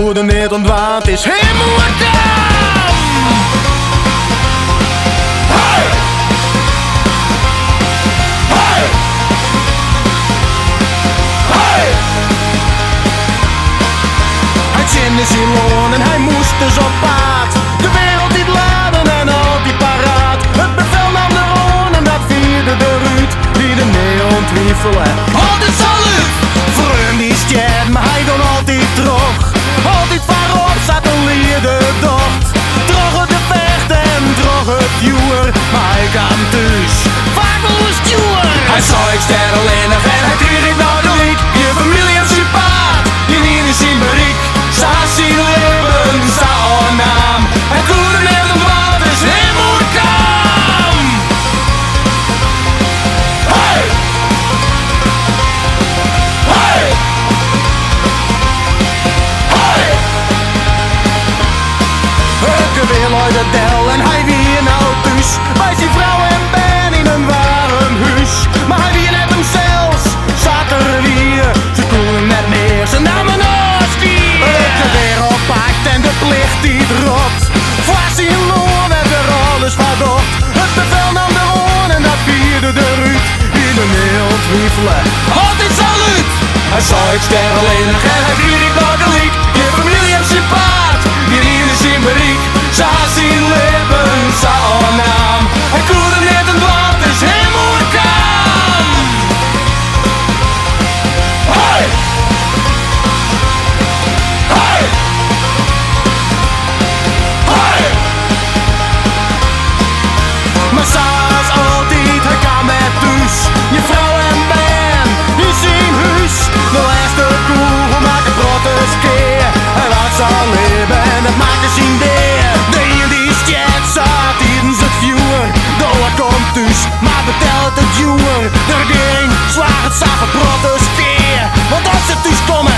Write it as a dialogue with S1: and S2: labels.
S1: koerde niet ontwaard is helemaal dam. Hey! Hey! Hey! Hij zinde zijn loon en hij moest dus op paard. De wereld niet laden en altijd paraat. Het bevel nam de roon en dat vierde de ruut. Die de neon twijfelen. Altijd salut! Voor hem die stjert, maar hij dan altijd terug. Altijd waarop zat een lierde docht. Droeg het de vecht en droeg het vuur. Maar hij kwam thuis, vaak wel een stuur. Hij zag ik sterrenlinnig en hij kreeg ik nou de liek. Je familie en zijn paard, je niet in zijn bereik. Zag zijn leven, zijn naam. Hij koerde net een wat is helemaal kam. Hey! Hey! Hey! Ik weer uit het del en hij weer nou thuis. Bij zijn vrouw en ben in een warm huis. Maar hij weer net hem zelfs, zat er weer. Ze konden net meer, ze namen afschiet. Ik weer oppakt en de plicht die dropt. Voor zijn loon werd er alles verdocht. Het bevel nam de roon en dat vierde de ruut. In de wereld twijfelen, altijd salut! Hij zag ik sterrenlinnig en hij kreeg ik nog een liek. Je familie en zijn paard, je niet in zijn bereik. Zag zijn leven, zijn naam. Hij koerde net een wat is helemaal kam. Hey! Hey! Hey! Maar zoals altijd, hij kwam met thuis. Je vrouw en ben, in zijn huis. De laatste koe, hoe maakt het brood keer. Hij was zijn leven en het maakte zijn weer. De een die stjert zat tijdens het vuur. De oor komt thuis, maar vertelt het juur. De regering slaagt het zagen protesteer. Want als ze thuis komen